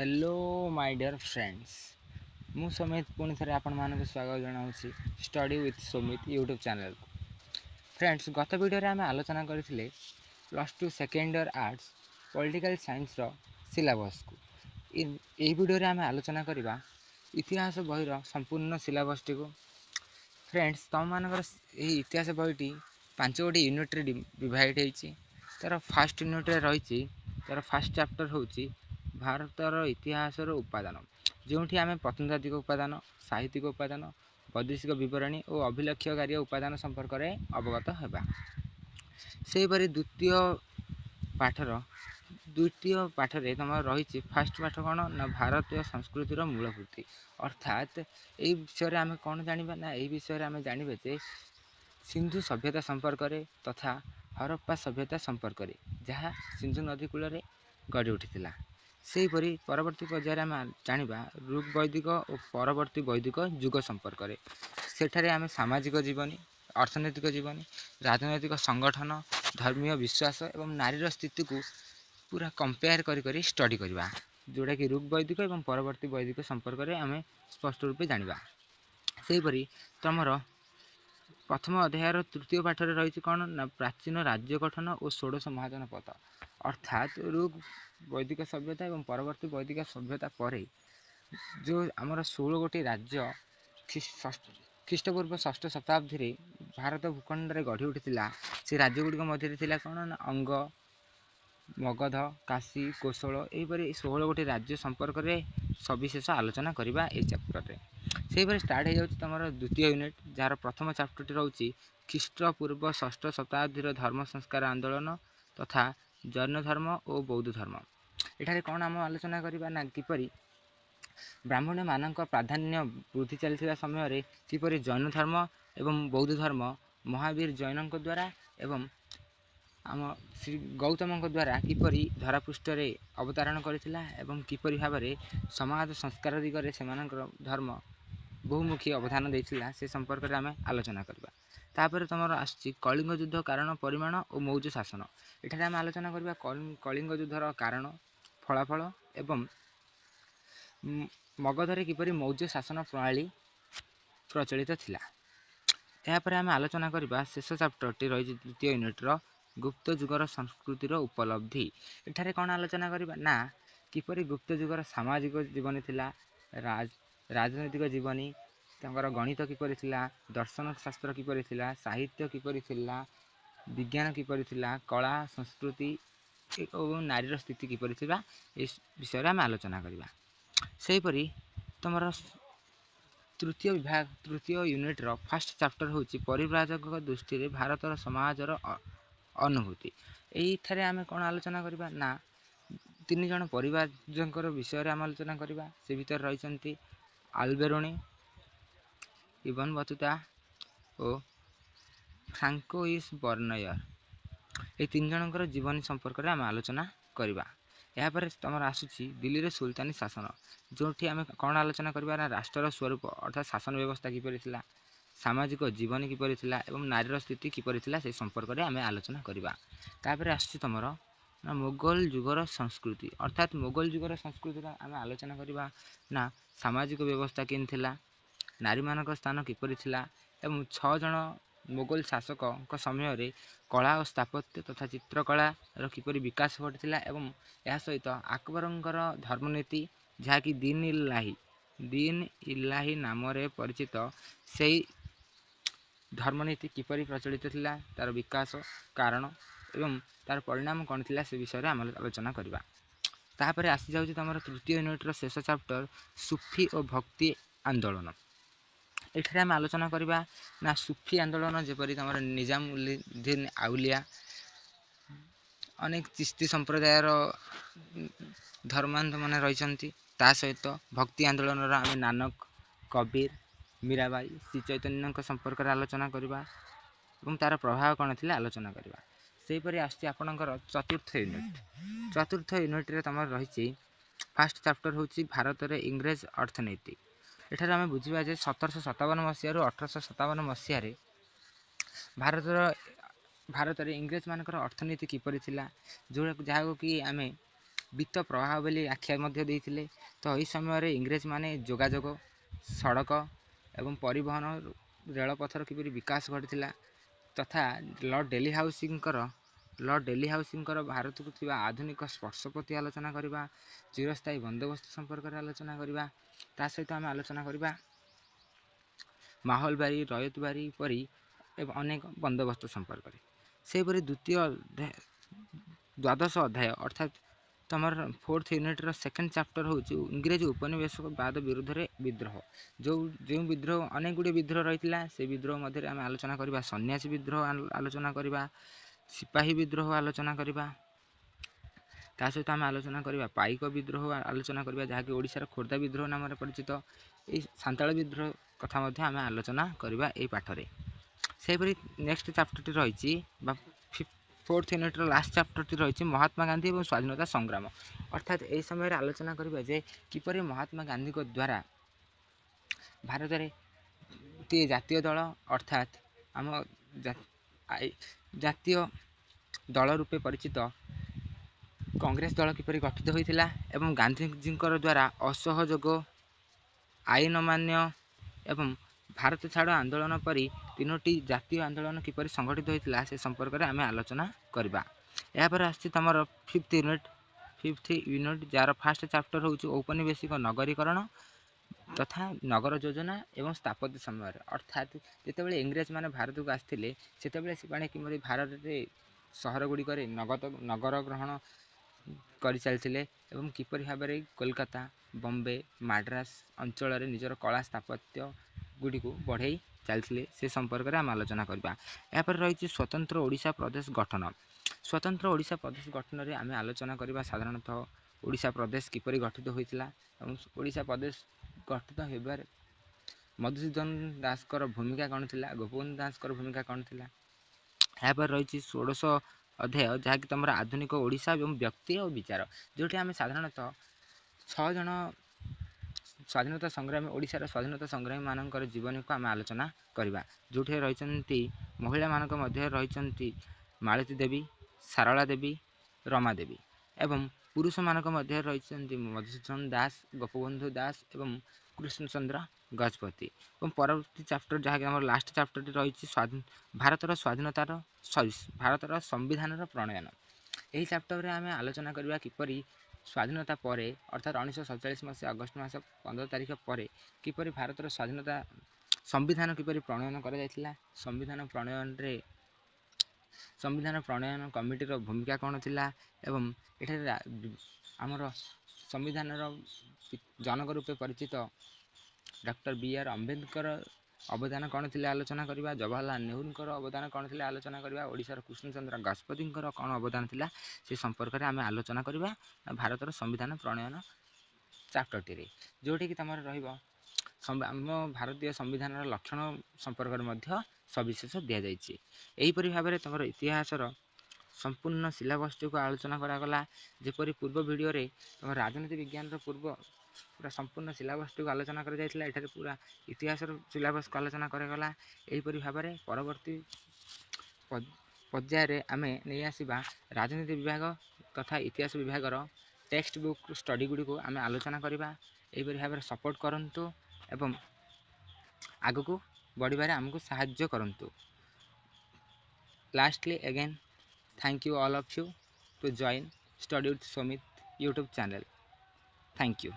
Hello my dear friends मु समित पुणी थे आपण मानक स्वागत जनाऊँगी study with Sumit YouTube channel friends गत वीडियो आम आलोचना करते +2 second year arts political science syllabus को यही वीडियो आम आलोचना करवा इतिहास बहीर संपूर्ण सिलेबस टी को फ्रेंड्स तुम मानकर इतिहास बहीटी 5 गोटी यूनिट रे डिवाइड होती तार फास्ट यूनिट रे रही तार फास्ट चैप्टर होची भारतर इतिहास उपादान जो आम प्रत्नतात्विक उपादान साहित्यिक उपादान वैदेशिक बरणी और अभिलक्षकारी उपादान संपर्क में अवगत होगा। सेहीपरि द्वितीय पाठरे तुम रही फास्ट पाठ कौन ना भारतीय संस्कृतिर मूलभूति अर्थात यही विषय आम कौन जाना ना यही विषय आम जाना जे सिंधु सभ्यता संपर्क में तथा हरप्पा सभ्यता संपर्क में जहाँ सिंधु नदी कूल गढ़ी उठी सेहीपरि परवर्ती पर्यायर आम जाना ऋग वैदिक और परवर्ती वैदिक युग संपर्क में सेठारे आम सामाजिक जीवनी अर्थनैतिक जीवनी राजनैतिक संगठन धर्मीय विश्वास एवं नारीर स्थिति को पूरा कंपेयर करी स्टडी करवा जोटा कि ऋग वैदिक और परवर्ती वैदिक संपर्क में आम स्पष्ट रूपे जाना। सेहीपरि तुमर प्रथम अध्यायर तृतीय पाठरे रही कौन ना प्राचीन राज्य गठन और षोडश महाजन पद अर्थात ऋग वैदिक सभ्यता और परवर्ती वैदिक सभ्यता पर जो आमर 16 गोटी राज्य ख्रीष्टपूर्व 6ठ शताब्दी भारत भूखंड में गढ़ी उठी से राज्य गुड़िक मध्य कौन ना अंग मगध काशी कौशल यहीपरि 16 गोटी राज्य संपर्क में सविशेष आलोचना करवा ये चैप्टर से स्टार्ट हो जाए तुम द्वितीय यूनिट जार प्रथम चैप्टर रोचे ख्रीष्टपूर्व 6ठ शताब्दी धर्म संस्कार आंदोलन तथा जैन धर्म और बौद्ध धर्म एठारे कौन आम आलोचना करवा ना किपरि ब्राह्मण मानक प्राधान्य वृद्धि चलता समय किपरि जैन धर्म एवं बौद्ध धर्म महावीर जैन द्वारा एवं आम श्री गौतम द्वारा किपरि धरापृष्ठ अवतारण करथिला एवं किपरि भाव समाज संस्कार दिगरे से धर्म बहुमुखी अवदान देथिला से संपर्क में आम आलोचना करवा। तापर तुम आसुची कलिंग युद्ध कारण परिमाण और मौर्य शासन एठारे आम आलोचना करवा कलिंग युद्धर कारण फलाफल एवं मगधरे किपरि मौर्य शासन प्रणाली प्रचलित थिला। यापर आम आलोचना करवा शेष चैप्टर रही द्वितीय यूनिट्र गुप्त युगर संस्कृतिर उपलब्धि एठारे कौन आलोचना करवा ना किपरि गुप्त युगर सामाजिक जीवनी थिला राजनैतिक जीवनी गणित किपरि थिला दर्शन शास्त्र किपरि थिला साहित्य किपरि थिला विज्ञान किपरि थिला कला संस्कृति और नारीर स्थिति किपरि थिला इस विषय आम आलोचना करवा। सेहीपरि तुम तृतीय विभाग तृतीय यूनिट्र फास्ट चैप्टर होची परिव्राजक दृष्टि भारतर समाजर अनुभूति यही आम कौन आलोचना करवा ना 3 जन परिव्राजकर विषय आम आलोचना करवा से भीतर रही आल्बेरोनी इबन बतुता और फ्रांकोइस बर्नयर ये 3 जनकर जीवनी संपर्क में आम आलोचना करवा। यापर तुम आसूची दिल्ली रे सुल्तानी शासन जो आम कौन आलोचना करवा ना राष्ट्र स्वरूप अर्थात शासन व्यवस्था किपरि थिला सामाजिक जीवन किपरि थिला एवं नारीर स्थिति किपरि थिला से संपर्क में आम आलोचना करवा। तापर आसूची तुमर ना मुगल युगर संस्कृति अर्थात मुगल युगर संस्कृति आम आलोचना करवा ना सामाजिक व्यवस्था केन थिला नारी मानक स्थान किपरि थिला एवं 6 जन मुगल शासक समय रे कला और स्थापत्य तथा चित्रकला किपरि विकास घटिला एवं यह सहित अकबरंकर धर्मनीति जहाँकि दीन इलाही नाम रे परिचित से धर्मनीति किपरि प्रचलित थिला तार विकास कारण एवं तार परिणाम कौन थिला से विषय आम आलोचना करवा। तापर आसी जाउची तुम तृतीय यूनिट्र शेष चैप्टर सूफी और भक्ति आंदोलन एठारे आम आलोचना करवा ना सूफी आंदोलन जेपरि तुम निजामुद्दीन आउलिया अनेक चिश्ती संप्रदायर धर्मांध मान रही सहित भक्ति आंदोलन आम नानक कबीर मीराबाई श्री चैतन्य संपर्क में आलोचना करवा और तार प्रभाव कौन थी आलोचना करवा। सेहीपरि आसुची आपणकर चतुर्थ यूनिट रे तुम रही फास्ट चैप्टर होची भारत रे इंग्रेज अर्थनीति एठारे आम बुझा 1757 मसीह 1857 मसीह भारत रे इंग्रेज मानकर अर्थनीति किपरि थिला जो जहाँ कि आम ବିତ୍ତ ପ୍ରବାହ ବୋଲି ଆଖ୍ୟା ମଧ୍ୟ ଦେଇଥିଲେ। ତ ଏହି ସମୟରେ ଇଂରେଜମାନେ ଯୋଗାଯୋଗ, ସଡ଼କ ଏବଂ ପରିବହନ ରେଳପଥର କିପରି ବିକାଶ ଘଟିଥିଲା ତଥା ଲର୍ଡ ଡେଲିହାଉସିଙ୍କର ଭାରତକୁ ଥିବା ଆଧୁନିକ ସ୍ପର୍ଶ ପ୍ରତି ଆଲୋଚନା କରିବା, ଚିରସ୍ଥାୟୀ ବନ୍ଦୋବସ୍ତ ସମ୍ପର୍କରେ ଆଲୋଚନା କରିବା। ତା ସହିତ ଆମେ ଆଲୋଚନା କରିବା ମାହଲବାରୀ, ରୟତବାରୀ ପରି ଏବଂ ଅନେକ ବନ୍ଦୋବସ୍ତ ସମ୍ପର୍କରେ। ସେହିପରି ଦ୍ୱାଦଶ ଅଧ୍ୟାୟ ଅର୍ଥାତ୍ ତମର 4th ୟୁନିଟ୍ର ସେକେଣ୍ଡ ଚାପ୍ଟର ହେଉଛି ଇଂରେଜ ଉପନିବେଶବାଦ ବିରୁଦ୍ଧରେ ବିଦ୍ରୋହ। ଯେଉଁ ବିଦ୍ରୋହ, ଅନେକ ଗୁଡ଼ିଏ ବିଦ୍ରୋହ ରହିଥିଲା, ସେ ବିଦ୍ରୋହ ମଧ୍ୟରେ ଆମେ ଆଲୋଚନା କରିବା ସନ୍ନ୍ୟାସୀ ବିଦ୍ରୋହ ଆଲୋଚନା କରିବା, ସିପାହୀ ବିଦ୍ରୋହ ଆଲୋଚନା କରିବା। ତା ସହିତ ଆମେ ଆଲୋଚନା କରିବା ପାଇକ ବିଦ୍ରୋହ ଆଲୋଚନା କରିବା, ଯାହାକି ଓଡ଼ିଶାର ଖୋର୍ଦ୍ଧା ବିଦ୍ରୋହ ନାମରେ ପରିଚିତ। ଏହି ସାନ୍ତାଳ ବିଦ୍ରୋହ କଥା ମଧ୍ୟ ଆମେ ଆଲୋଚନା କରିବା ଏହି ପାଠରେ। ସେହିପରି ନେକ୍ସଟ ଚାପ୍ଟରଟି ରହିଛି ବା 4th ୟୁନିଟ୍ର ଲାଷ୍ଟ ଚାପ୍ଟରଟି ରହିଛି ମହାତ୍ମା ଗାନ୍ଧୀ ଏବଂ ସ୍ୱାଧୀନତା ସଂଗ୍ରାମ। ଅର୍ଥାତ୍ ଏହି ସମୟରେ ଆଲୋଚନା କରିବା ଯେ କିପରି ମହାତ୍ମା ଗାନ୍ଧୀଙ୍କ ଦ୍ୱାରା ଭାରତରେ ଗୋଟିଏ ଜାତୀୟ ଦଳ ଅର୍ଥାତ୍ ଆମ ଜାତୀୟ ଦଳ ରୂପେ ପରିଚିତ କଂଗ୍ରେସ ଦଳ କିପରି ଗଠିତ ହୋଇଥିଲା ଏବଂ ଗାନ୍ଧୀଜୀଙ୍କର ଦ୍ୱାରା ଅସହଯୋଗ, ଆଇନ ଅମାନ୍ୟ ଏବଂ ଭାରତ ଛାଡ଼ ଆନ୍ଦୋଳନ ପରି 3ଟି ଜାତୀୟ ଆନ୍ଦୋଳନ କିପରି ସଂଗଠିତ ହୋଇଥିଲା ସେ ସମ୍ପର୍କରେ ଆମେ ଆଲୋଚନା କରିବା। ଏହାପରେ ଆସିଛି ତମର 5th ୟୁନିଟ୍, ଯାହାର ଫାଷ୍ଟ ଚାପ୍ଟର ହେଉଛି ଔପନିବେଶିକ ନଗରୀକରଣ ତଥା ନଗର ଯୋଜନା ଏବଂ ସ୍ଥାପତ୍ୟ ସମୟରେ। ଅର୍ଥାତ୍ ଯେତେବେଳେ ଇଂରେଜମାନେ ଭାରତକୁ ଆସିଥିଲେ ସେତେବେଳେ ସେମାନେ କିପରି ଭାରତରେ ସହର ଗୁଡ଼ିକରେ ନଗର ଗ୍ରହଣ କରିଚାଲିଥିଲେ ଏବଂ କିପରି ଭାବରେ କୋଲକାତା, ବମ୍ବେ, ମାଡ୍ରାସ ଅଞ୍ଚଳରେ ନିଜର କଳା ସ୍ଥାପତ୍ୟ ଗୁଡ଼ିକୁ ବଢ଼େଇ ଚାଲିଥିଲେ ସେ ସମ୍ପର୍କରେ ଆମେ ଆଲୋଚନା କରିବା। ଏହାପରେ ରହିଛି ସ୍ୱତନ୍ତ୍ର ଓଡ଼ିଶା ପ୍ରଦେଶ ଗଠନ। ସ୍ୱତନ୍ତ୍ର ଓଡ଼ିଶା ପ୍ରଦେଶ ଗଠନରେ ଆମେ ଆଲୋଚନା କରିବା ସାଧାରଣତଃ ଓଡ଼ିଶା ପ୍ରଦେଶ କିପରି ଗଠିତ ହୋଇଥିଲା ଏବଂ ଓଡ଼ିଶା ପ୍ରଦେଶ ଗଠିତ ହେବାରେ ମଧୁସୂଦନ ଦାସଙ୍କର ଭୂମିକା କ'ଣ ଥିଲା, ଗୋପବନ୍ଧୁ ଦାସଙ୍କର ଭୂମିକା କ'ଣ ଥିଲା। ଏହାପରେ ରହିଛି 16ଶ ଅଧ୍ୟାୟ, ଯାହାକି ତମର ଆଧୁନିକ ଓଡ଼ିଶା ଏବଂ ବ୍ୟକ୍ତି ଓ ବିଚାର, ଯେଉଁଠି ଆମେ ସାଧାରଣତଃ 6 ଜଣ ସ୍ୱାଧୀନତା ସଂଗ୍ରାମୀ, ଓଡ଼ିଶାର ସ୍ୱାଧୀନତା ସଂଗ୍ରାମୀମାନଙ୍କର ଜୀବନୀକୁ ଆମେ ଆଲୋଚନା କରିବା। ଯେଉଁଠି ରହିଛନ୍ତି ମହିଳାମାନଙ୍କ ମଧ୍ୟରେ ରହିଛନ୍ତି ମାଳତୀ ଦେବୀ, ସାରଳା ଦେବୀ, ରମା ଦେବୀ ଏବଂ ପୁରୁଷମାନଙ୍କ ମଧ୍ୟରେ ରହିଛନ୍ତି ମଧୁସୂଦନ ଦାସ, ଗୋପବନ୍ଧୁ ଦାସ ଏବଂ କୃଷ୍ଣଚନ୍ଦ୍ର ଗଜପତି। ଏବଂ ପରବର୍ତ୍ତୀ ଚାପ୍ଟର, ଯାହାକି ଆମର ଲାଷ୍ଟ ଚାପ୍ଟରଟି ରହିଛି ଭାରତର ସମ୍ବିଧାନର ପ୍ରଣୟନ। ଏହି ଚାପ୍ଟରରେ ଆମେ ଆଲୋଚନା କରିବା କିପରି ସ୍ୱାଧୀନତା ପରେ ଅର୍ଥାତ୍ 1947 ମସିହା ଅଗଷ୍ଟ ମାସ 15 ତାରିଖ ପରେ କିପରି ଭାରତର ସମ୍ବିଧାନ କିପରି ପ୍ରଣୟନ କରାଯାଇଥିଲା, ସମ୍ବିଧାନ ପ୍ରଣୟନ କମିଟିର ଭୂମିକା କ'ଣ ଥିଲା ଏବଂ ଏଠାରେ ଆମର ସମ୍ବିଧାନର ଜନକ ରୂପେ ପରିଚିତ ଡକ୍ଟର B.R. ଆମ୍ବେଦକର ଅବଦାନ କ'ଣ ଥିଲା ଆଲୋଚନା କରିବା, ଜବାହରଲାଲ ନେହେରୁଙ୍କର ଅବଦାନ କ'ଣ ଥିଲା ଆଲୋଚନା କରିବା, ଓଡ଼ିଶାର କୃଷ୍ଣଚନ୍ଦ୍ର ଗଜପତିଙ୍କର କ'ଣ ଅବଦାନ ଥିଲା ସେ ସମ୍ପର୍କରେ ଆମେ ଆଲୋଚନା କରିବା ଭାରତର ସମ୍ବିଧାନ ପ୍ରଣୟନ ଚାପ୍ଟରଟିରେ। ଯେଉଁଠିକି ତମର ରହିବ ଆମ ଭାରତୀୟ ସମ୍ବିଧାନର ଲକ୍ଷଣ ସମ୍ପର୍କରେ ମଧ୍ୟ ସବିଶେଷ ଦିଆଯାଇଛି। ଏହିପରି ଭାବରେ ତମର ଇତିହାସର ସମ୍ପୂର୍ଣ୍ଣ ସିଲାବସ୍ଟିକୁ ଆଲୋଚନା କରାଗଲା। ଯେପରି ପୂର୍ବ ଭିଡ଼ିଓରେ ତମର ରାଜନୀତି ବିଜ୍ଞାନର ପୁରା ସମ୍ପୂର୍ଣ୍ଣ ସିଲାବସ୍ଟିକୁ ଆଲୋଚନା କରାଯାଇଥିଲା, ଏଠାରେ ପୁରା ଇତିହାସର ସିଲାବସ୍କୁ ଆଲୋଚନା କରାଗଲା। ଏହିପରି ଭାବରେ ପରବର୍ତ୍ତୀ ପର୍ଯ୍ୟାୟରେ ଆମେ ନେଇ ଆସିବା ରାଜନୀତି ବିଭାଗ ତଥା ଇତିହାସ ବିଭାଗର ଟେକ୍ସଟ ବୁକ୍ ଷ୍ଟଡି ଗୁଡ଼ିକୁ ଆମେ ଆଲୋଚନା କରିବା। ଏହିପରି ଭାବରେ ସପୋର୍ଟ କରନ୍ତୁ ଏବଂ ଆଗକୁ ବଢ଼ିବାରେ ଆମକୁ ସାହାଯ୍ୟ କରନ୍ତୁ। Lastly, again, thank you all of you to join Study with Somit YouTube channel. Thank you.